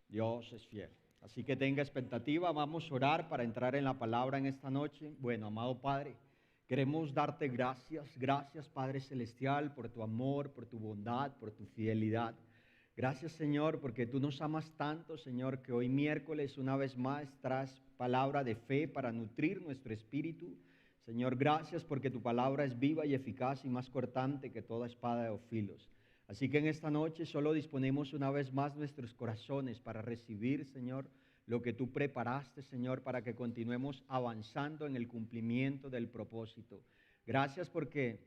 Dios es fiel. Así que tenga expectativa, vamos a orar para entrar en la palabra en esta noche. Bueno, amado Padre, queremos darte gracias, gracias Padre Celestial por tu amor, por tu bondad, por tu fidelidad. Gracias Señor porque tú nos amas tanto Señor que hoy miércoles una vez más traes palabra de fe para nutrir nuestro espíritu. Señor, gracias porque tu palabra es viva y eficaz y más cortante que toda espada de dos filos. Así que en esta noche solo disponemos una vez más nuestros corazones para recibir, Señor, lo que tú preparaste, Señor, para que continuemos avanzando en el cumplimiento del propósito. Gracias porque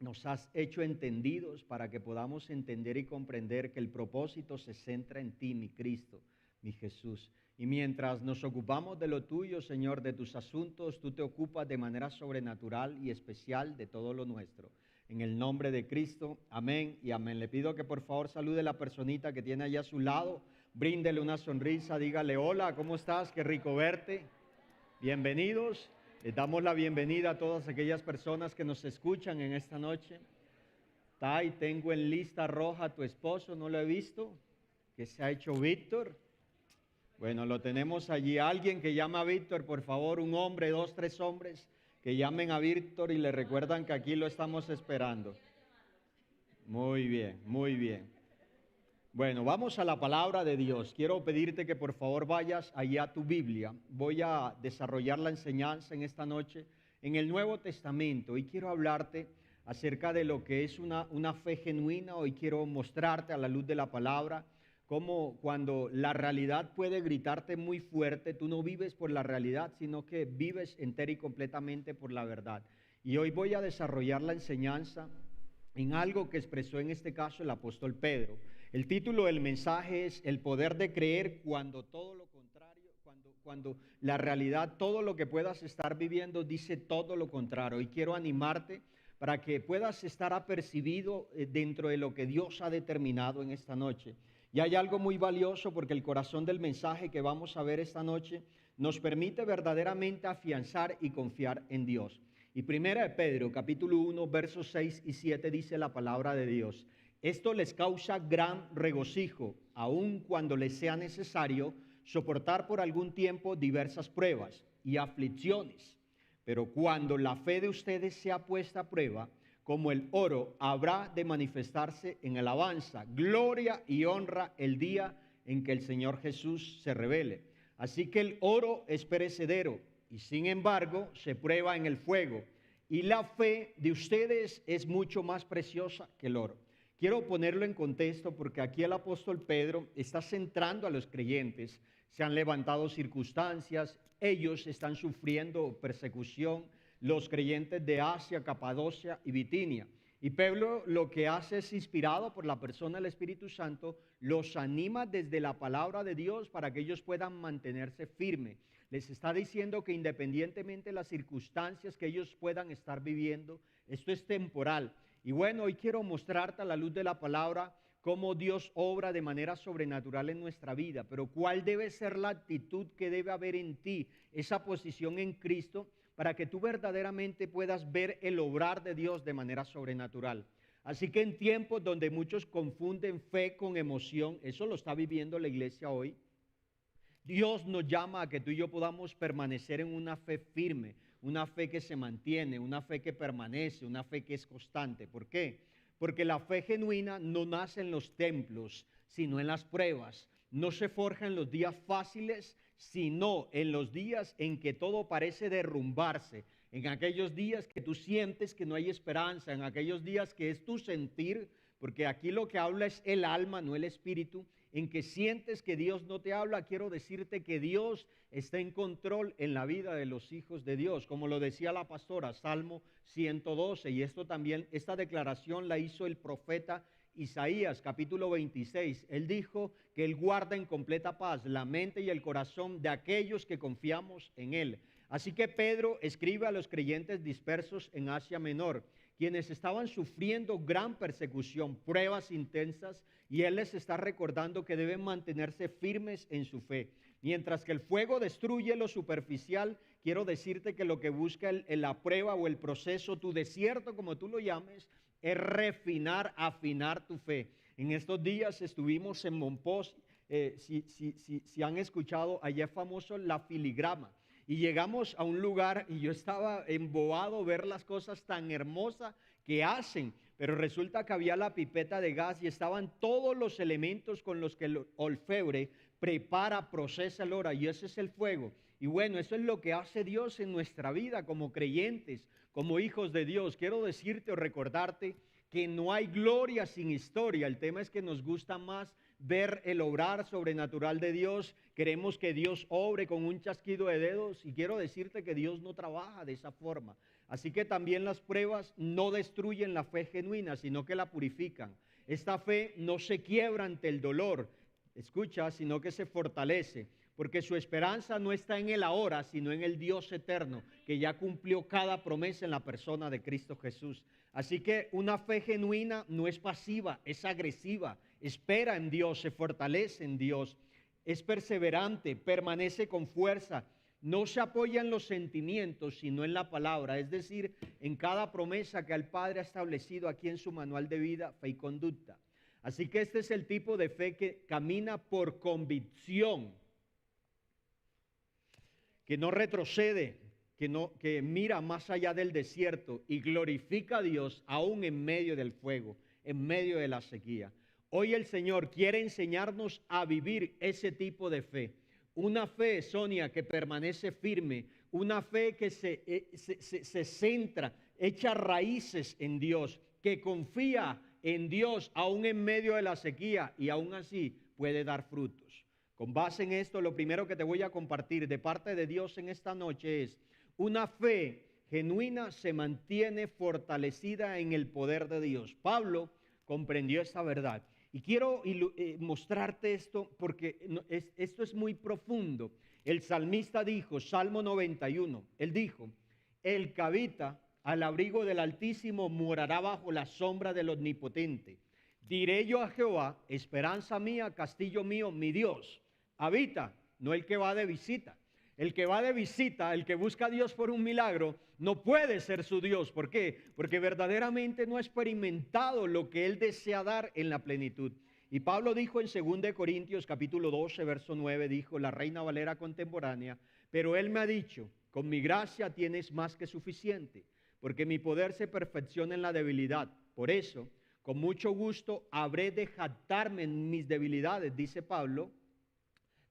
nos has hecho entendidos para que podamos entender y comprender que el propósito se centra en ti, mi Cristo, mi Jesús. Y mientras nos ocupamos de lo tuyo, Señor, de tus asuntos, tú te ocupas de manera sobrenatural y especial de todo lo nuestro. En el nombre de Cristo, amén y amén. Le pido que por favor salude a la personita que tiene allá a su lado, bríndele una sonrisa, dígale hola, ¿cómo estás? Qué rico verte. Bienvenidos. Les damos la bienvenida a todas aquellas personas que nos escuchan en esta noche. Tai, tengo en lista roja a tu esposo, no lo he visto. ¿Qué se ha hecho Víctor? Bueno, lo tenemos allí. Alguien que llama a Víctor, por favor, un hombre, 2, 3 hombres que llamen a Víctor y le recuerdan que aquí lo estamos esperando. Muy bien, muy bien. Bueno, vamos a la palabra de Dios. Quiero pedirte que por favor vayas allá a tu Biblia. Voy a desarrollar la enseñanza en esta noche en el Nuevo Testamento y quiero hablarte acerca de lo que es una fe genuina. Hoy quiero mostrarte a la luz de la palabra cómo cuando la realidad puede gritarte muy fuerte, tú no vives por la realidad, sino que vives entera y completamente por la verdad. Y hoy voy a desarrollar la enseñanza en algo que expresó en este caso el apóstol Pedro. El título del mensaje es El poder de creer cuando todo lo contrario, cuando la realidad, todo lo que puedas estar viviendo dice todo lo contrario. Y quiero animarte para que puedas estar apercibido dentro de lo que Dios ha determinado en esta noche. Y hay algo muy valioso porque el corazón del mensaje que vamos a ver esta noche nos permite verdaderamente afianzar y confiar en Dios. Y primera de Pedro, capítulo 1, versos 6 y 7 dice la palabra de Dios. Esto les causa gran regocijo, aun cuando les sea necesario soportar por algún tiempo diversas pruebas y aflicciones. Pero cuando la fe de ustedes sea puesta a prueba, como el oro, habrá de manifestarse en alabanza, gloria y honra el día en que el Señor Jesús se revele. Así que el oro es perecedero y sin embargo se prueba en el fuego. Y la fe de ustedes es mucho más preciosa que el oro. Quiero ponerlo en contexto porque aquí el apóstol Pedro está centrando a los creyentes. Se han levantado circunstancias, ellos están sufriendo persecución, los creyentes de Asia, Capadocia y Bitinia. Y Pedro lo que hace es, inspirado por la persona del Espíritu Santo, los anima desde la palabra de Dios para que ellos puedan mantenerse firmes. Les está diciendo que independientemente de las circunstancias que ellos puedan estar viviendo, esto es temporal. Y bueno, hoy quiero mostrarte a la luz de la palabra cómo Dios obra de manera sobrenatural en nuestra vida, pero cuál debe ser la actitud que debe haber en ti, esa posición en Cristo, para que tú verdaderamente puedas ver el obrar de Dios de manera sobrenatural. Así que en tiempos donde muchos confunden fe con emoción, eso lo está viviendo la iglesia hoy, Dios nos llama a que tú y yo podamos permanecer en una fe firme, una fe que se mantiene, una fe que permanece, una fe que es constante. ¿Por qué? Porque la fe genuina no nace en los templos, sino en las pruebas. No se forja en los días fáciles, sino en los días en que todo parece derrumbarse, en aquellos días que tú sientes que no hay esperanza, en aquellos días que es tu sentir, porque aquí lo que habla es el alma, no el espíritu, en que sientes que Dios no te habla. Quiero decirte que Dios está en control en la vida de los hijos de Dios, como lo decía la pastora, Salmo 112, y esto también, esta declaración la hizo el profeta Isaías, capítulo 26. Él dijo que Él guarda en completa paz la mente y el corazón de aquellos que confiamos en Él. Así que Pedro escribe a los creyentes dispersos en Asia Menor, quienes estaban sufriendo gran persecución, pruebas intensas, y él les está recordando que deben mantenerse firmes en su fe. Mientras que el fuego destruye lo superficial, quiero decirte que lo que busca la prueba o el proceso, tu desierto, como tú lo llames, es refinar, afinar tu fe. En estos días estuvimos en Monpós si han escuchado, allá es famoso la filigrama. Y llegamos a un lugar y yo estaba embobado ver las cosas tan hermosas que hacen, pero resulta que había la pipeta de gas y estaban todos los elementos con los que el orfebre prepara, procesa el oro, y ese es el fuego. Y bueno, eso es lo que hace Dios en nuestra vida como creyentes, como hijos de Dios. Quiero decirte o recordarte que no hay gloria sin historia. El tema es que nos gusta más ver el obrar sobrenatural de Dios. Queremos que Dios obre con un chasquido de dedos, y quiero decirte que Dios no trabaja de esa forma. Así que también las pruebas no destruyen la fe genuina, sino que la purifican. Esta fe no se quiebra ante el dolor, escucha, sino que se fortalece, porque su esperanza no está en el ahora, sino en el Dios eterno, que ya cumplió cada promesa en la persona de Cristo Jesús. Así que una fe genuina no es pasiva, es agresiva, espera en Dios, se fortalece en Dios, es perseverante, permanece con fuerza, no se apoya en los sentimientos, sino en la palabra, es decir, en cada promesa que el Padre ha establecido aquí en su manual de vida, fe y conducta. Así que este es el tipo de fe que camina por convicción, que no retrocede, que mira más allá del desierto y glorifica a Dios aún en medio del fuego, en medio de la sequía. Hoy el Señor quiere enseñarnos a vivir ese tipo de fe. Una fe, Sonia, que permanece firme, una fe que se centra, echa raíces en Dios, que confía en Dios aún en medio de la sequía y aún así puede dar frutos. Con base en esto, lo primero que te voy a compartir de parte de Dios en esta noche es: una fe genuina se mantiene fortalecida en el poder de Dios. Pablo comprendió esta verdad. Y quiero mostrarte esto porque esto es muy profundo. El salmista dijo, Salmo 91, él dijo: el que habita al abrigo del Altísimo morará bajo la sombra del Omnipotente. Diré yo a Jehová, esperanza mía, castillo mío, mi Dios. Habita, no el que va de visita. El que va de visita, el que busca a Dios por un milagro, no puede ser su Dios. ¿Por qué? Porque verdaderamente no ha experimentado lo que Él desea dar en la plenitud. Y Pablo dijo en 2 Corintios capítulo 12, verso 9, dijo, la Reina Valera contemporánea: pero Él me ha dicho, con mi gracia tienes más que suficiente, porque mi poder se perfecciona en la debilidad. Por eso, con mucho gusto habré de jactarme en mis debilidades, dice Pablo,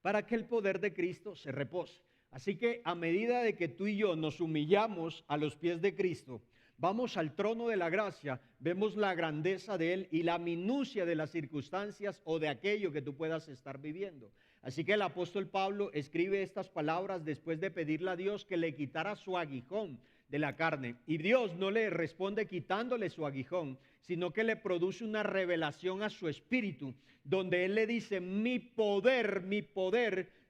para que el poder de Cristo se repose. Así que a medida de que tú y yo nos humillamos a los pies de Cristo, vamos al trono de la gracia, vemos la grandeza de Él y la minucia de las circunstancias o de aquello que tú puedas estar viviendo. Así que el apóstol Pablo escribe estas palabras después de pedirle a Dios que le quitara su aguijón de la carne. Y Dios no le responde quitándole su aguijón, sino que le produce una revelación a su espíritu, donde Él le dice: mi poder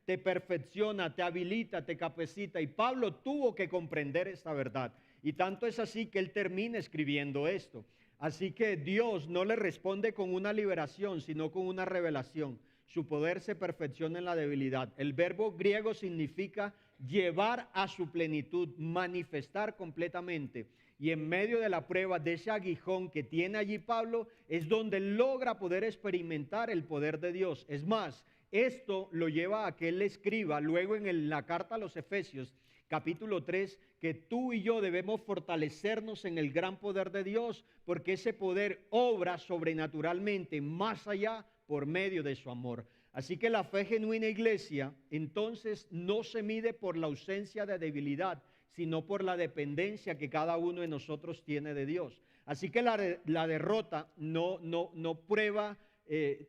te perfecciona, te habilita, te capacita. Y Pablo tuvo que comprender esta verdad. Y tanto es así que él termina escribiendo esto. Así que Dios no le responde con una liberación, sino con una revelación. Su poder se perfecciona en la debilidad. El verbo griego significa llevar a su plenitud, manifestar completamente. Y en medio de la prueba de ese aguijón que tiene allí Pablo, es donde logra poder experimentar el poder de Dios. Es más, esto lo lleva a que él escriba luego en la carta a los Efesios, capítulo 3, que tú y yo debemos fortalecernos en el gran poder de Dios, porque ese poder obra sobrenaturalmente más allá por medio de su amor. Así que la fe genuina, iglesia, entonces no se mide por la ausencia de debilidad, sino por la dependencia que cada uno de nosotros tiene de Dios. Así que la derrota no prueba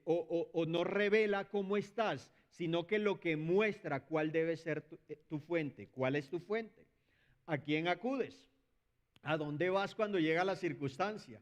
o no revela cómo estás, sino que lo que muestra cuál debe ser tu fuente. ¿Cuál es tu fuente? ¿A quién acudes? ¿A dónde vas cuando llega la circunstancia?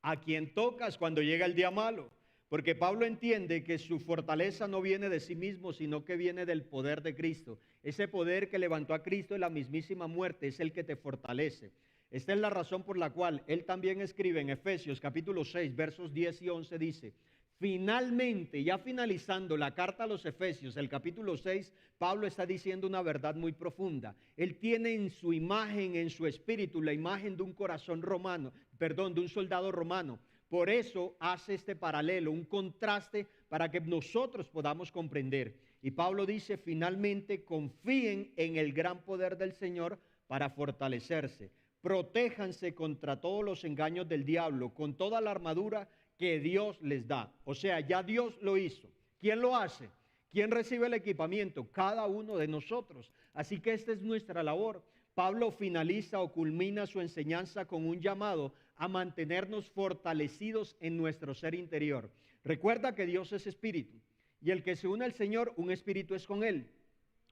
¿A quién tocas cuando llega el día malo? Porque Pablo entiende que su fortaleza no viene de sí mismo, sino que viene del poder de Cristo. Ese poder que levantó a Cristo en la mismísima muerte es el que te fortalece. Esta es la razón por la cual él también escribe en Efesios capítulo 6, versos 10 y 11, dice: finalmente, ya finalizando la carta a los Efesios, el capítulo 6, Pablo está diciendo una verdad muy profunda. Él tiene en su imagen, en su espíritu, la imagen de un corazón romano, de un soldado romano. Por eso hace este paralelo, un contraste para que nosotros podamos comprender. Y Pablo dice, finalmente, confíen en el gran poder del Señor para fortalecerse. Protéjanse contra todos los engaños del diablo, con toda la armadura que Dios les da. O sea, ya Dios lo hizo. ¿Quién lo hace? ¿Quién recibe el equipamiento? Cada uno de nosotros. Así que esta es nuestra labor. Pablo finaliza o culmina su enseñanza con un llamado a mantenernos fortalecidos en nuestro ser interior. Recuerda que Dios es espíritu y el que se une al Señor, un espíritu es con él.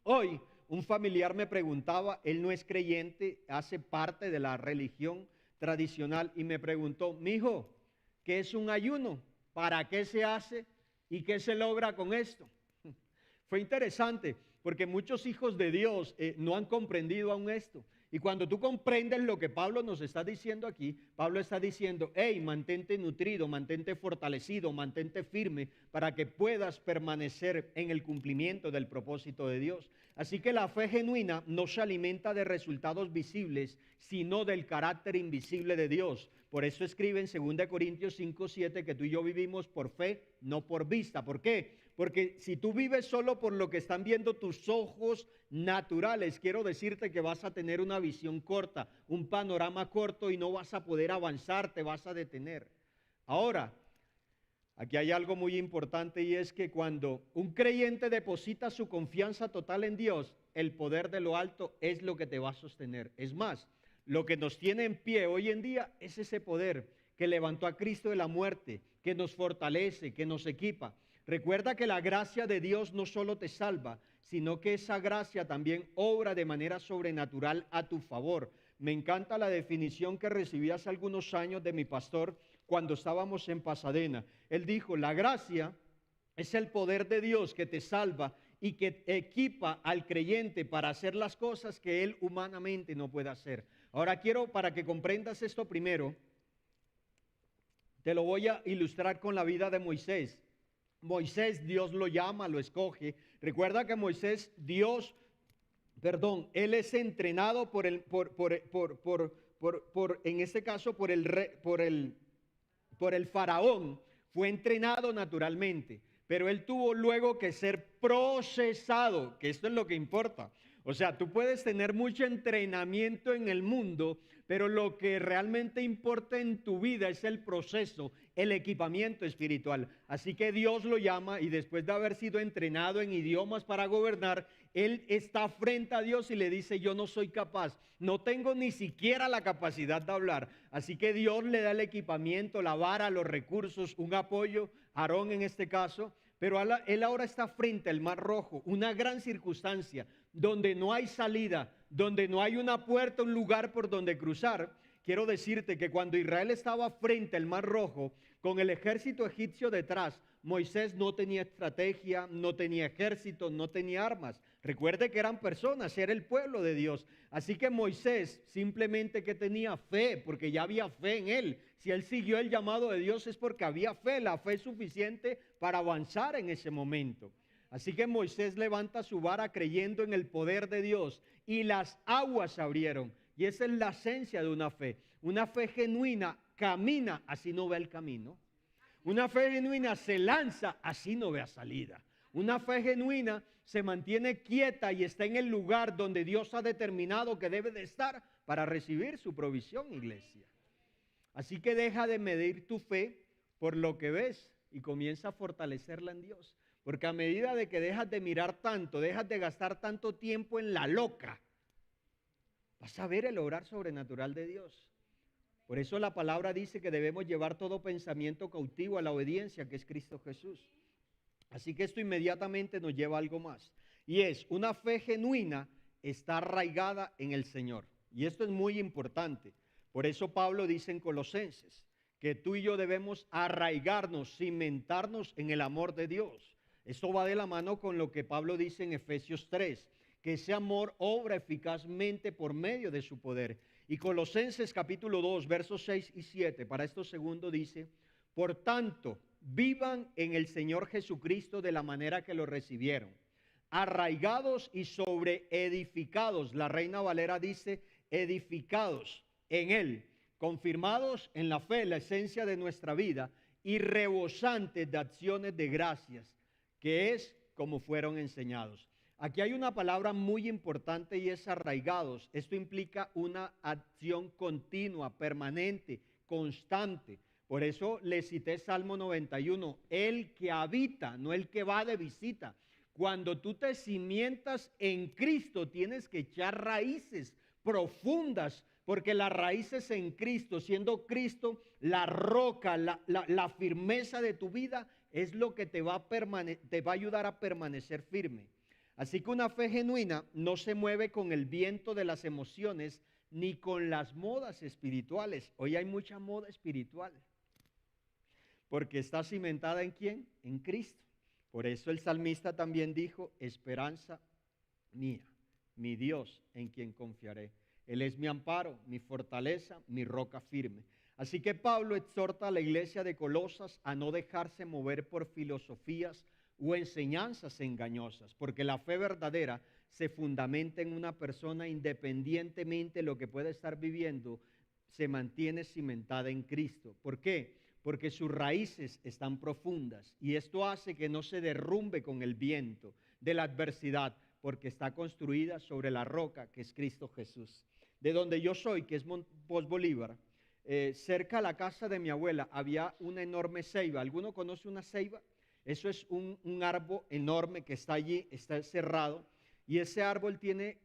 Hoy un familiar me preguntaba, él no es creyente, hace parte de la religión tradicional y me preguntó, mijo, ¿qué es un ayuno? ¿Para qué se hace? ¿Y qué se logra con esto? Fue interesante porque muchos hijos de Dios no han comprendido aún esto. Y cuando tú comprendes lo que Pablo nos está diciendo aquí, Pablo está diciendo, hey, mantente nutrido, mantente fortalecido, mantente firme para que puedas permanecer en el cumplimiento del propósito de Dios. Así que la fe genuina no se alimenta de resultados visibles, sino del carácter invisible de Dios. Por eso escribe en 2 Corintios 5:7 que tú y yo vivimos por fe, no por vista. ¿Por qué? Porque si tú vives solo por lo que están viendo tus ojos naturales, quiero decirte que vas a tener una visión corta, un panorama corto y no vas a poder avanzar, te vas a detener. Ahora, aquí hay algo muy importante y es que cuando un creyente deposita su confianza total en Dios, el poder de lo alto es lo que te va a sostener. Es más, lo que nos tiene en pie hoy en día es ese poder que levantó a Cristo de la muerte, que nos fortalece, que nos equipa. Recuerda que la gracia de Dios no solo te salva, sino que esa gracia también obra de manera sobrenatural a tu favor. Me encanta la definición que recibí hace algunos años de mi pastor cuando estábamos en Pasadena. Él dijo, la gracia es el poder de Dios que te salva y que equipa al creyente para hacer las cosas que él humanamente no puede hacer. Ahora quiero, para que comprendas esto primero, te lo voy a ilustrar con la vida de Moisés. Moisés, Dios lo llama, lo escoge. Recuerda que Moisés, él es entrenado en este caso, por el faraón. Fue entrenado naturalmente, pero él tuvo luego que ser procesado, que esto es lo que importa. O sea, tú puedes tener mucho entrenamiento en el mundo, pero lo que realmente importa en tu vida es el proceso, el equipamiento espiritual. Así que Dios lo llama y después de haber sido entrenado en idiomas para gobernar, él está frente a Dios y le dice, yo no soy capaz, no tengo ni siquiera la capacidad de hablar. Así que Dios le da el equipamiento, la vara, los recursos, un apoyo, Aarón en este caso. Pero él ahora está frente al Mar Rojo, una gran circunstancia, donde no hay salida, donde no hay una puerta, un lugar por donde cruzar. Quiero decirte que cuando Israel estaba frente al Mar Rojo, con el ejército egipcio detrás, Moisés no tenía estrategia, no tenía ejército, no tenía armas. Recuerde que eran personas, era el pueblo de Dios. Así que Moisés simplemente que tenía fe, porque ya había fe en él. Si él siguió el llamado de Dios es porque había fe, la fe suficiente para avanzar en ese momento. Así que Moisés levanta su vara creyendo en el poder de Dios y las aguas se abrieron. Y esa es la esencia de una fe. Una fe genuina camina así no ve el camino. Una fe genuina se lanza así no vea salida. Una fe genuina se mantiene quieta y está en el lugar donde Dios ha determinado que debe de estar para recibir su provisión, iglesia. Así que deja de medir tu fe por lo que ves y comienza a fortalecerla en Dios. Porque a medida de que dejas de mirar tanto, dejas de gastar tanto tiempo en la loca, vas a ver el obrar sobrenatural de Dios. Por eso la palabra dice que debemos llevar todo pensamiento cautivo a la obediencia que es Cristo Jesús. Así que esto inmediatamente nos lleva a algo más. Y es, una fe genuina está arraigada en el Señor. Y esto es muy importante. Por eso Pablo dice en Colosenses que tú y yo debemos arraigarnos, cimentarnos en el amor de Dios. Esto va de la mano con lo que Pablo dice en Efesios 3, que ese amor obra eficazmente por medio de su poder. Y Colosenses capítulo 2, versos 6 y 7, para esto segundo dice, por tanto, vivan en el Señor Jesucristo de la manera que lo recibieron, arraigados y sobreedificados. La Reina Valera dice, edificados en Él, confirmados en la fe, la esencia de nuestra vida, y rebosantes de acciones de gracias, que es como fueron enseñados. Aquí hay una palabra muy importante y es arraigados. Esto implica una acción continua, permanente, constante. Por eso le cité Salmo 91, el que habita, no el que va de visita. Cuando tú te cimientas en Cristo, tienes que echar raíces profundas, porque las raíces en Cristo, siendo Cristo la roca, la firmeza de tu vida, es lo que te va a ayudar a permanecer firme. Así que una fe genuina no se mueve con el viento de las emociones ni con las modas espirituales. Hoy hay mucha moda espiritual, porque está cimentada ¿en quién? En Cristo. Por eso el salmista también dijo, esperanza mía, mi Dios en quien confiaré. Él es mi amparo, mi fortaleza, mi roca firme. Así que Pablo exhorta a la iglesia de Colosas a no dejarse mover por filosofías o enseñanzas engañosas, porque la fe verdadera se fundamenta en una persona independientemente de lo que pueda estar viviendo, se mantiene cimentada en Cristo. ¿Por qué? Porque sus raíces están profundas y esto hace que no se derrumbe con el viento de la adversidad, porque está construida sobre la roca que es Cristo Jesús. De donde yo soy, que es Post Bolívar, cerca a la casa de mi abuela había una enorme ceiba. ¿Alguno conoce una ceiba? Eso es un árbol enorme que está allí, está cerrado, y ese árbol tiene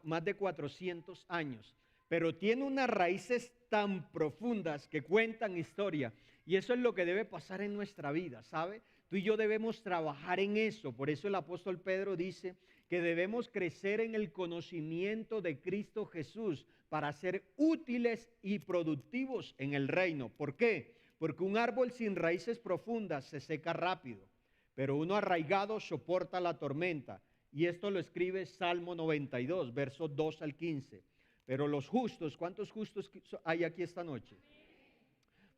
más de 400 años, pero tiene unas raíces tan profundas que cuentan historia, y eso es lo que debe pasar en nuestra vida, ¿sabe? Tú y yo debemos trabajar en eso. Por eso el apóstol Pedro dice que debemos crecer en el conocimiento de Cristo Jesús para ser útiles y productivos en el reino. ¿Por qué? Porque un árbol sin raíces profundas se seca rápido, pero uno arraigado soporta la tormenta. Y esto lo escribe Salmo 92, versos 2 al 15. Pero los justos, ¿cuántos justos hay aquí esta noche?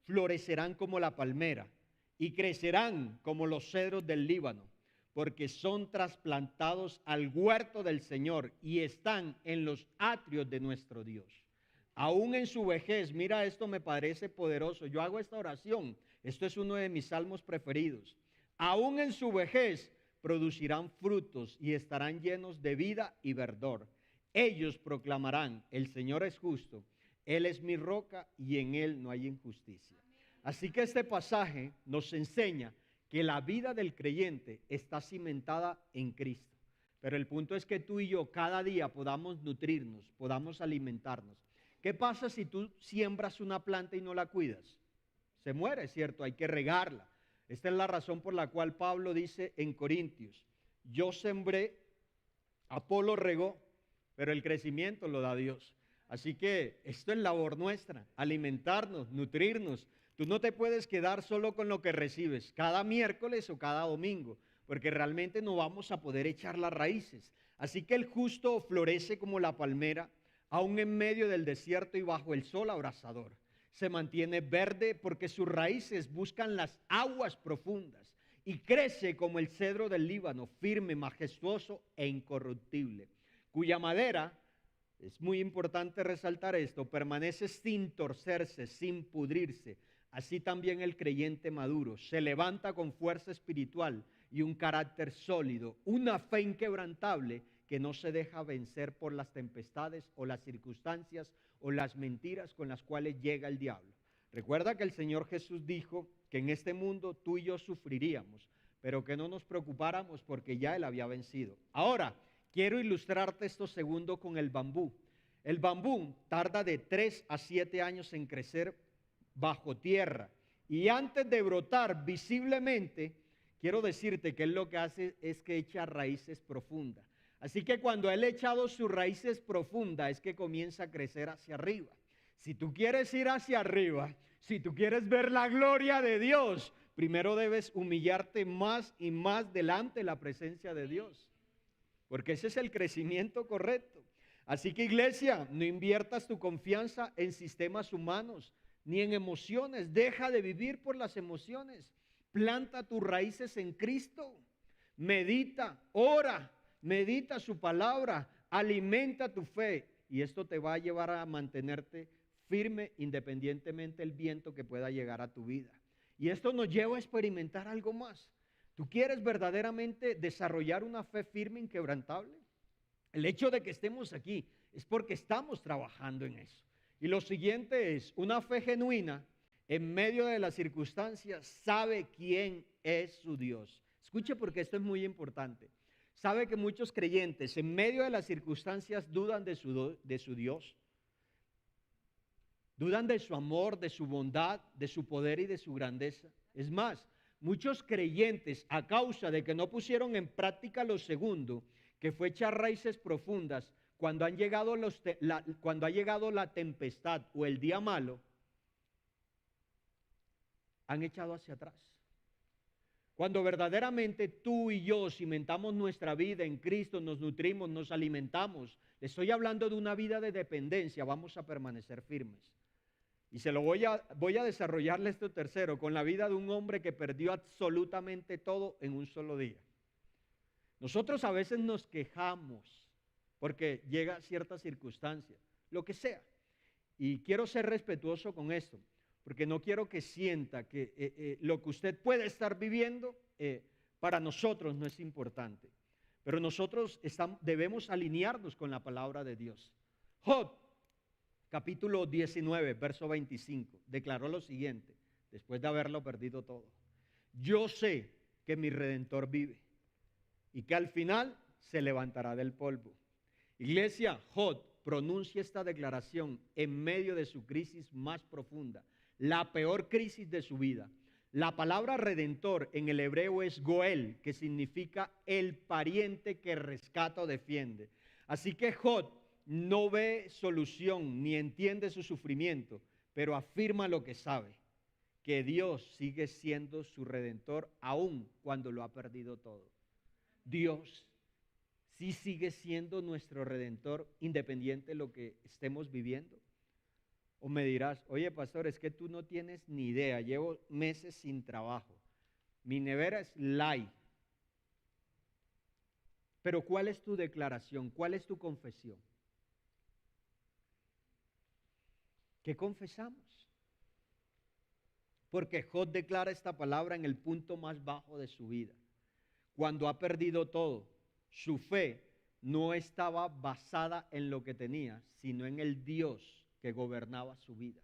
Florecerán como la palmera y crecerán como los cedros del Líbano, porque son trasplantados al huerto del Señor y están en los atrios de nuestro Dios. Aún en su vejez, mira, esto me parece poderoso. Yo hago esta oración, esto es uno de mis salmos preferidos. Aún en su vejez producirán frutos y estarán llenos de vida y verdor. Ellos proclamarán, el Señor es justo, Él es mi roca y en Él no hay injusticia. Así que este pasaje nos enseña que la vida del creyente está cimentada en Cristo. Pero el punto es que tú y yo cada día podamos nutrirnos, podamos alimentarnos. ¿Qué pasa si tú siembras una planta y no la cuidas? Se muere, ¿cierto? Hay que regarla. Esta es la razón por la cual Pablo dice en Corintios, yo sembré, Apolo regó, pero el crecimiento lo da Dios. Así que esto es labor nuestra, alimentarnos, nutrirnos. Tú no te puedes quedar solo con lo que recibes cada miércoles o cada domingo, porque realmente no vamos a poder echar las raíces. Así que el justo florece como la palmera, aún en medio del desierto y bajo el sol abrasador. Se mantiene verde porque sus raíces buscan las aguas profundas y crece como el cedro del Líbano, firme, majestuoso e incorruptible, cuya madera, es muy importante resaltar esto, permanece sin torcerse, sin pudrirse. Así también el creyente maduro se levanta con fuerza espiritual y un carácter sólido, una fe inquebrantable que no se deja vencer por las tempestades o las circunstancias o las mentiras con las cuales llega el diablo. Recuerda que el Señor Jesús dijo que en este mundo tú y yo sufriríamos, pero que no nos preocupáramos porque ya Él había vencido. Ahora, quiero ilustrarte esto segundo con el bambú. El bambú tarda de 3 a 7 años en crecer bajo tierra y antes de brotar visiblemente, quiero decirte que Él lo que hace es que echa raíces profundas. Así que cuando Él ha echado sus raíces profundas es que comienza a crecer hacia arriba. Si tú quieres ir hacia arriba, si tú quieres ver la gloria de Dios, primero debes humillarte más y más delante de la presencia de Dios, porque ese es el crecimiento correcto. Así que iglesia, no inviertas tu confianza en sistemas humanos ni en emociones. Deja de vivir por las emociones. Planta tus raíces en Cristo. Medita, ora, medita su palabra, alimenta tu fe y esto te va a llevar a mantenerte firme independientemente del viento que pueda llegar a tu vida. Y esto nos lleva a experimentar algo más. ¿Tú quieres verdaderamente desarrollar una fe firme, inquebrantable? El hecho de que estemos aquí es porque estamos trabajando en eso. Y lo siguiente es, una fe genuina en medio de las circunstancias sabe quién es su Dios. Escuche porque esto es muy importante. Sabe que muchos creyentes en medio de las circunstancias dudan de su Dios. Dudan de su amor, de su bondad, de su poder y de su grandeza. Es más, muchos creyentes, a causa de que no pusieron en práctica lo segundo, que fue echar raíces profundas, cuando ha llegado la tempestad o el día malo, han echado hacia atrás. Cuando verdaderamente tú y yo cimentamos nuestra vida en Cristo, nos nutrimos, nos alimentamos, le estoy hablando de una vida de dependencia, vamos a permanecer firmes. Y se lo voy a desarrollarle esto tercero, con la vida de un hombre que perdió absolutamente todo en un solo día. Nosotros a veces nos quejamos porque llega cierta circunstancia, lo que sea. Y quiero ser respetuoso con esto, porque no quiero que sienta que lo que usted puede estar viviendo para nosotros no es importante. Pero nosotros debemos alinearnos con la palabra de Dios. Job, capítulo 19, verso 25, declaró lo siguiente, después de haberlo perdido todo. Yo sé que mi Redentor vive y que al final se levantará del polvo. Iglesia, Job pronuncia esta declaración en medio de su crisis más profunda, la peor crisis de su vida. La palabra redentor en el hebreo es Goel, que significa el pariente que rescata o defiende. Así que Job no ve solución ni entiende su sufrimiento, pero afirma lo que sabe, que Dios sigue siendo su redentor aun cuando lo ha perdido todo. Dios sí sigue siendo nuestro redentor independiente de lo que estemos viviendo. O me dirás, oye pastor, es que tú no tienes ni idea, llevo meses sin trabajo, mi nevera es light. Pero ¿cuál es tu declaración? ¿Cuál es tu confesión? ¿Qué confesamos? Porque Job declara esta palabra en el punto más bajo de su vida, cuando ha perdido todo. Su fe no estaba basada en lo que tenía, sino en el Dios que gobernaba su vida.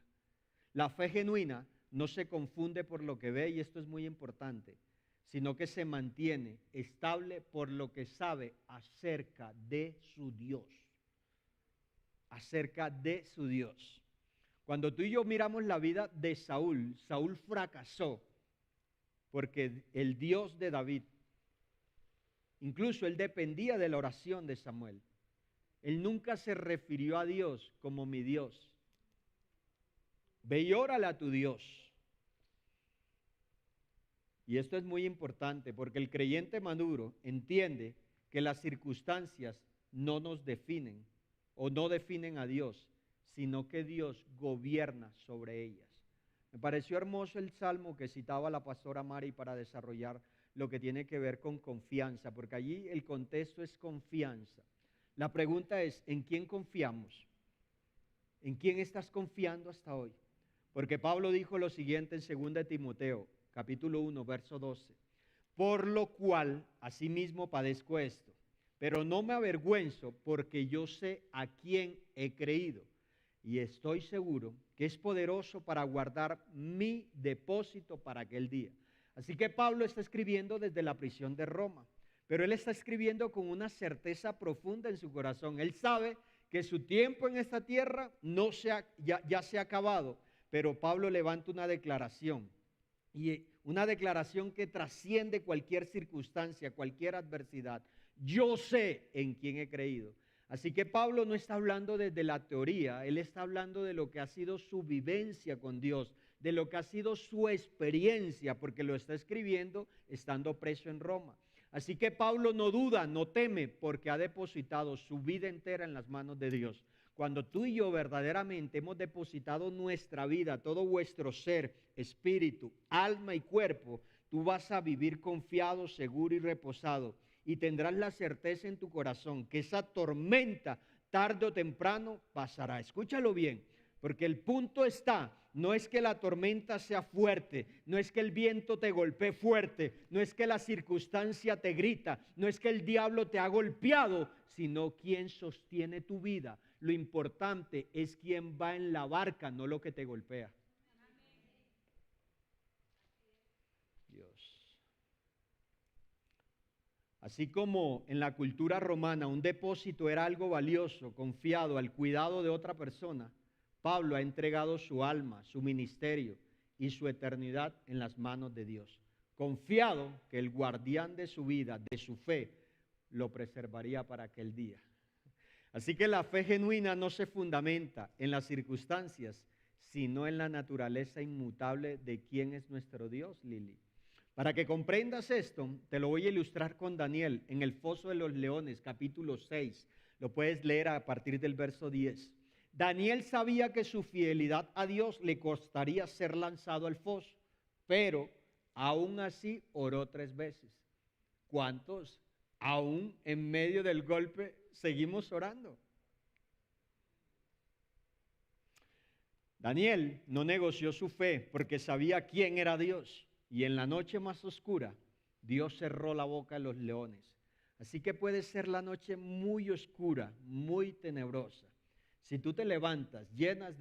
La fe genuina no se confunde por lo que ve, y esto es muy importante, sino que se mantiene estable por lo que sabe acerca de su Dios. Acerca de su Dios. Cuando tú y yo miramos la vida de Saúl, Saúl fracasó porque el Dios de David, incluso él dependía de la oración de Samuel. Él nunca se refirió a Dios como mi Dios. Ve y órale a tu Dios. Y esto es muy importante porque el creyente maduro entiende que las circunstancias no nos definen o no definen a Dios, sino que Dios gobierna sobre ellas. Me pareció hermoso el salmo que citaba la pastora Mari para desarrollar lo que tiene que ver con confianza, porque allí el contexto es confianza. La pregunta es, ¿en quién confiamos? ¿En quién estás confiando hasta hoy? Porque Pablo dijo lo siguiente en 2 Timoteo, capítulo 1, verso 12. Por lo cual, asimismo padezco esto, pero no me avergüenzo porque yo sé a quién he creído y estoy seguro que es poderoso para guardar mi depósito para aquel día. Así que Pablo está escribiendo desde la prisión de Roma, pero él está escribiendo con una certeza profunda en su corazón. Él sabe que su tiempo en esta tierra ya se ha acabado, pero Pablo levanta una declaración, y una declaración que trasciende cualquier circunstancia, cualquier adversidad. Yo sé en quién he creído. Así que Pablo no está hablando desde la teoría, él está hablando de lo que ha sido su vivencia con Dios, de lo que ha sido su experiencia, porque lo está escribiendo estando preso en Roma. Así que Pablo no duda, no teme, porque ha depositado su vida entera en las manos de Dios. Cuando tú y yo verdaderamente hemos depositado nuestra vida, todo vuestro ser, espíritu, alma y cuerpo, tú vas a vivir confiado, seguro y reposado. Y tendrás la certeza en tu corazón que esa tormenta tarde o temprano pasará. Escúchalo bien, Porque el punto está, no es que la tormenta sea fuerte, no es que el viento te golpee fuerte, no es que la circunstancia te grita, no es que el diablo te ha golpeado, sino quién sostiene tu vida. Lo importante es quién va en la barca, no lo que te golpea. Dios. Así como en la cultura romana un depósito era algo valioso, confiado al cuidado de otra persona, Pablo ha entregado su alma, su ministerio y su eternidad en las manos de Dios, confiado que el guardián de su vida, de su fe, lo preservaría para aquel día. Así que la fe genuina no se fundamenta en las circunstancias, sino en la naturaleza inmutable de quién es nuestro Dios, Lili. Para que comprendas esto, te lo voy a ilustrar con Daniel en el Foso de los Leones, capítulo 6. Lo puedes leer a partir del verso 10. Daniel sabía que su fidelidad a Dios le costaría ser lanzado al foso, pero aún así oró 3 veces. ¿Cuántos? Aún en medio del golpe seguimos orando. Daniel no negoció su fe porque sabía quién era Dios. Y en la noche más oscura, Dios cerró la boca de los leones. Así que puede ser la noche muy oscura, muy tenebrosa. Si tú te levantas lleno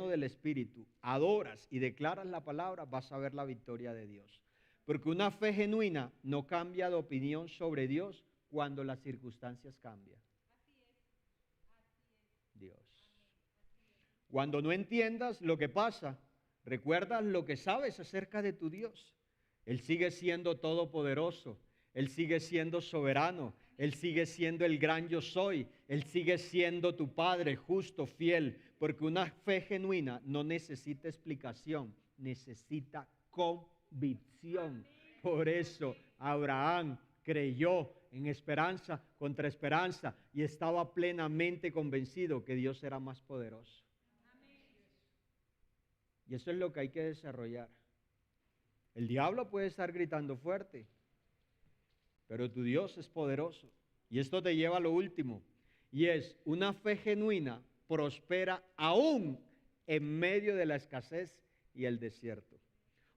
del Espíritu, adoras y declaras la palabra, vas a ver la victoria de Dios. Porque una fe genuina no cambia de opinión sobre Dios cuando las circunstancias cambian. Dios. Cuando no entiendas lo que pasa, recuerdas lo que sabes acerca de tu Dios. Él sigue siendo todopoderoso, Él sigue siendo soberano, Él sigue siendo el gran yo soy, Él sigue siendo tu Padre justo, fiel, porque una fe genuina no necesita explicación, necesita convicción. Por eso Abraham creyó en esperanza contra esperanza y estaba plenamente convencido que Dios era más poderoso. Y eso es lo que hay que desarrollar. El diablo puede estar gritando fuerte, pero tu Dios es poderoso. Y esto te lleva a lo último, y es una fe genuina prospera aún en medio de la escasez y el desierto.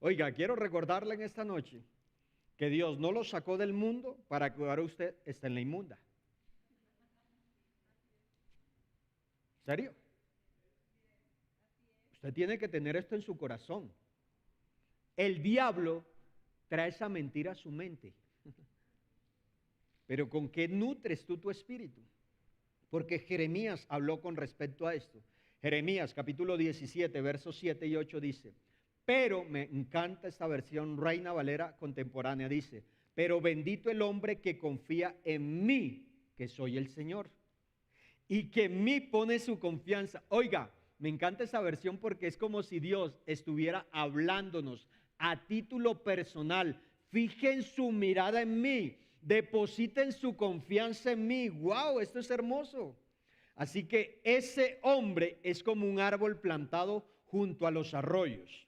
Oiga, quiero recordarle en esta noche que Dios no lo sacó del mundo para que ahora usted esté en la inmunda. ¿En serio? Usted tiene que tener esto en su corazón. El diablo trae esa mentira a su mente. Pero ¿con qué nutres tú tu espíritu? Porque Jeremías habló con respecto a esto. Jeremías capítulo 17, versos 7 y 8 dice, pero me encanta esta versión Reina Valera contemporánea, dice, pero bendito el hombre que confía en mí, que soy el Señor, y que en mí pone su confianza. Oiga, me encanta esa versión porque es como si Dios estuviera hablándonos a título personal. Fijen su mirada en mí, depositen su confianza en mí. ¡Wow! Esto es hermoso. Así que ese hombre es como un árbol plantado junto a los arroyos.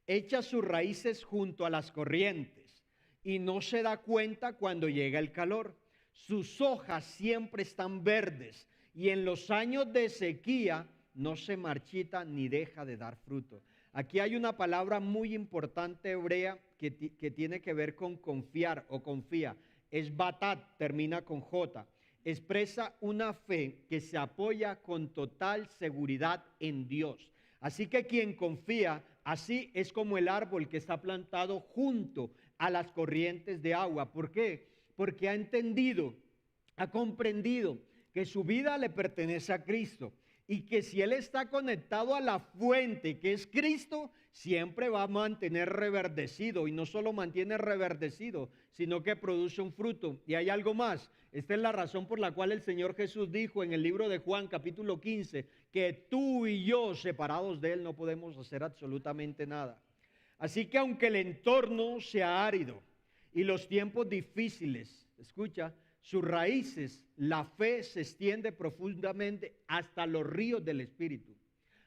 Echa sus raíces junto a las corrientes y no se da cuenta cuando llega el calor. Sus hojas siempre están verdes y en los años de sequía no se marchita ni deja de dar fruto. Aquí hay una palabra muy importante hebrea que tiene que ver con confiar o confía. Es batat, termina con J. Expresa una fe que se apoya con total seguridad en Dios. Así que quien confía, así es como el árbol que está plantado junto a las corrientes de agua. ¿Por qué? Porque ha entendido, ha comprendido que su vida le pertenece a Cristo. Y que si él está conectado a la fuente que es Cristo, siempre va a mantener reverdecido. Y no solo mantiene reverdecido, sino que produce un fruto. Y hay algo más. Esta es la razón por la cual el Señor Jesús dijo en el libro de Juan capítulo 15, que tú y yo separados de él no podemos hacer absolutamente nada. Así que aunque el entorno sea árido y los tiempos difíciles, escucha, sus raíces, la fe se extiende profundamente hasta los ríos del Espíritu.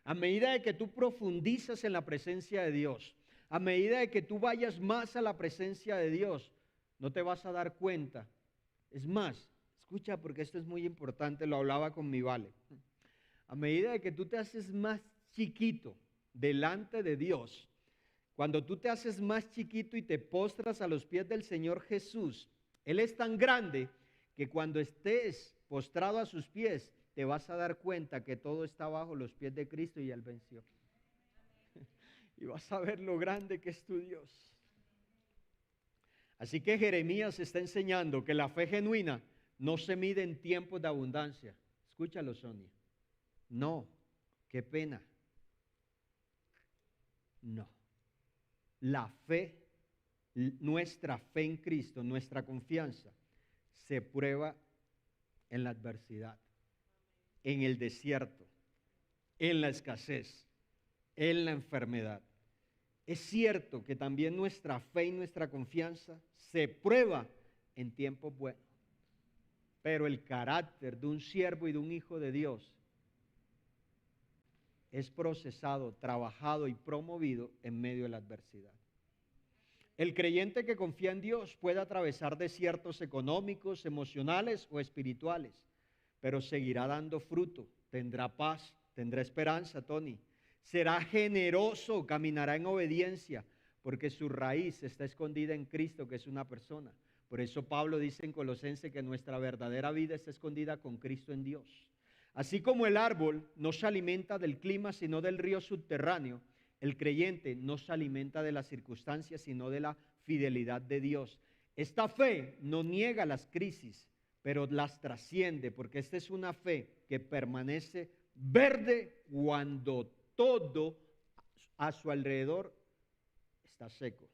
A medida de que tú profundizas en la presencia de Dios, a medida de que tú vayas más a la presencia de Dios, no te vas a dar cuenta. Es más, escucha porque esto es muy importante, lo hablaba con mi Vale. A medida de que tú te haces más chiquito delante de Dios, cuando tú te haces más chiquito y te postras a los pies del Señor Jesús, Él es tan grande que cuando estés postrado a sus pies, te vas a dar cuenta que todo está bajo los pies de Cristo y Él venció. Y vas a ver lo grande que es tu Dios. Así que Jeremías está enseñando que la fe genuina no se mide en tiempos de abundancia. Escúchalo, Sonia. No, qué pena. No. La fe, nuestra fe en Cristo, nuestra confianza, se prueba en la adversidad, en el desierto, en la escasez, en la enfermedad. Es cierto que también nuestra fe y nuestra confianza se prueba en tiempos buenos, pero el carácter de un siervo y de un hijo de Dios es procesado, trabajado y promovido en medio de la adversidad. El creyente que confía en Dios puede atravesar desiertos económicos, emocionales o espirituales, pero seguirá dando fruto, tendrá paz, tendrá esperanza, Tony. Será generoso, caminará en obediencia, porque su raíz está escondida en Cristo, que es una persona. Por eso Pablo dice en Colosenses que nuestra verdadera vida está escondida con Cristo en Dios. Así como el árbol no se alimenta del clima, sino del río subterráneo, el creyente no se alimenta de las circunstancias, sino de la fidelidad de Dios. Esta fe no niega las crisis, pero las trasciende, porque esta es una fe que permanece verde cuando todo a su alrededor está seco.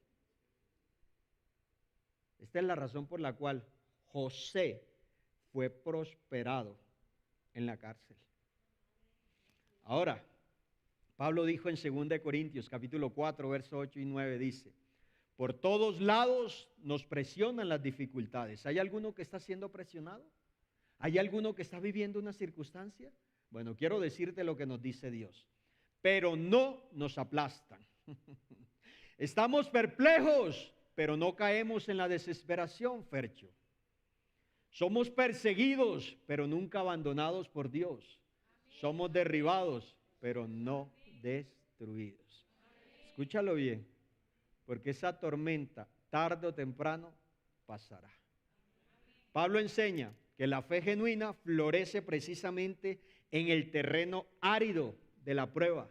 Esta es la razón por la cual José fue prosperado en la cárcel. Ahora, Pablo dijo en 2 Corintios capítulo 4, verso 8 y 9, dice: por todos lados nos presionan las dificultades. ¿Hay alguno que está siendo presionado? ¿Hay alguno que está viviendo una circunstancia? Bueno, quiero decirte lo que nos dice Dios. Pero no nos aplastan. Estamos perplejos, pero no caemos en la desesperación, Fercho. Somos perseguidos, pero nunca abandonados por Dios. Somos derribados, pero no destruidos. Escúchalo bien, porque esa tormenta, tarde o temprano, pasará. Pablo enseña que la fe genuina florece precisamente en el terreno árido de la prueba.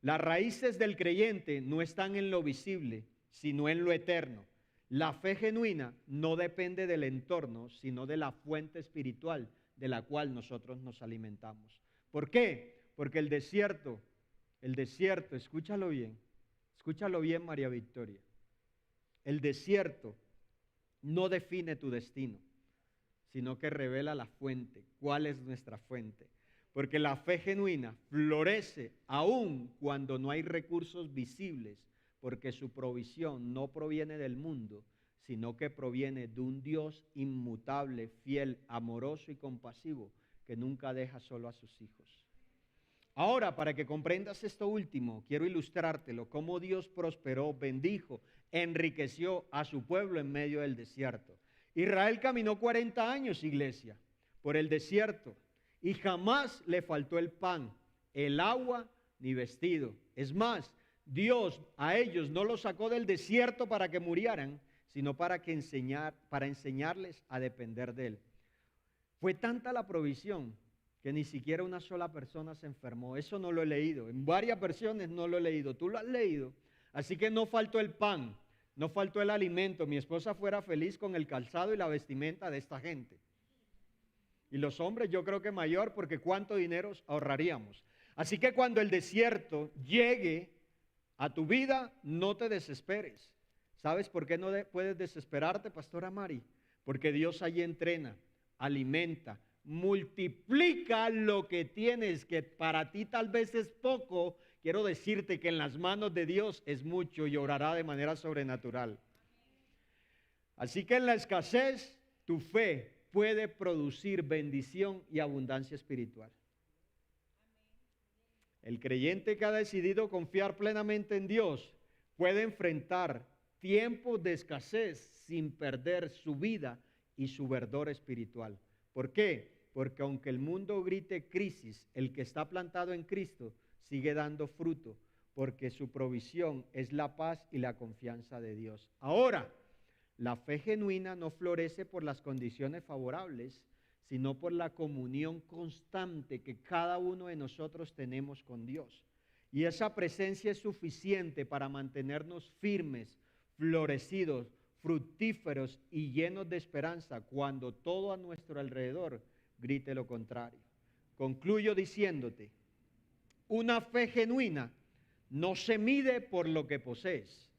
Las raíces del creyente no están en lo visible, sino en lo eterno. La fe genuina no depende del entorno, sino de la fuente espiritual de la cual nosotros nos alimentamos. ¿Por qué? Porque el desierto, escúchalo bien, María Victoria. El desierto no define tu destino, sino que revela la fuente. ¿Cuál es nuestra fuente? Porque la fe genuina florece aún cuando no hay recursos visibles, porque su provisión no proviene del mundo, sino que proviene de un Dios inmutable, fiel, amoroso y compasivo, que nunca deja solo a sus hijos. Ahora, para que comprendas esto último, quiero ilustrártelo, cómo Dios prosperó, bendijo, enriqueció a su pueblo en medio del desierto. Israel caminó 40 años, iglesia, por el desierto, y jamás le faltó el pan, el agua, ni vestido. Es más, Dios a ellos no los sacó del desierto para que murieran, sino para enseñarles a depender de Él. Fue tanta la provisión que ni siquiera una sola persona se enfermó. Eso no lo he leído. En varias versiones no lo he leído. Tú lo has leído. Así que no faltó el pan, no faltó el alimento. Mi esposa fuera feliz con el calzado y la vestimenta de esta gente. Y los hombres yo creo que mayor, porque cuánto dinero ahorraríamos. Así que cuando el desierto llegue a tu vida, no te desesperes. ¿Sabes por qué no puedes desesperarte, Pastora Mari? Porque Dios allí entrena, alimenta, multiplica lo que tienes, que para ti tal vez es poco. Quiero decirte que en las manos de Dios es mucho y obrará de manera sobrenatural. Así que en la escasez, tu fe puede producir bendición y abundancia espiritual. El creyente que ha decidido confiar plenamente en Dios puede enfrentar tiempos de escasez sin perder su vida y su verdor espiritual. ¿Por qué? Porque aunque el mundo grite crisis, el que está plantado en Cristo sigue dando fruto, porque su provisión es la paz y la confianza de Dios. Ahora, la fe genuina no florece por las condiciones favorables, sino por la comunión constante que cada uno de nosotros tenemos con Dios. Y esa presencia es suficiente para mantenernos firmes, florecidos, fructíferos y llenos de esperanza cuando todo a nuestro alrededor grite lo contrario. Concluyo diciéndote, una fe genuina no se mide por lo que posees,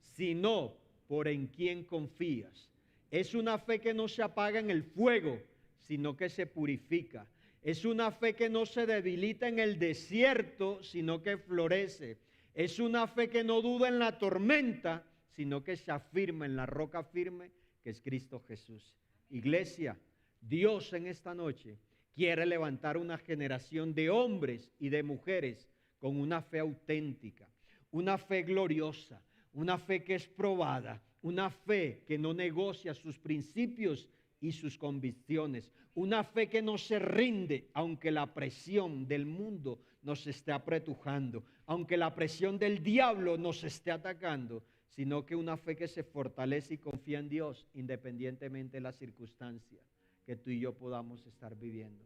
sino por en quién confías. Es una fe que no se apaga en el fuego, sino que se purifica. Es una fe que no se debilita en el desierto, sino que florece. Es una fe que no duda en la tormenta, sino que se afirma en la roca firme que es Cristo Jesús. Iglesia, Dios en esta noche quiere levantar una generación de hombres y de mujeres con una fe auténtica, una fe gloriosa, una fe que es probada, una fe que no negocia sus principios y sus convicciones, una fe que no se rinde aunque la presión del mundo nos esté apretujando, aunque la presión del diablo nos esté atacando, sino que una fe que se fortalece y confía en Dios independientemente de la circunstancia que tú y yo podamos estar viviendo.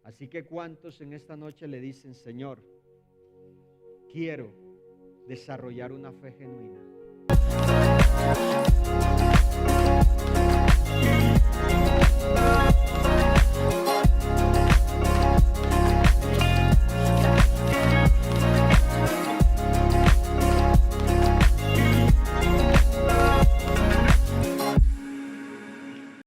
Así que ¿cuántos en esta noche le dicen, Señor, quiero desarrollar una fe genuina?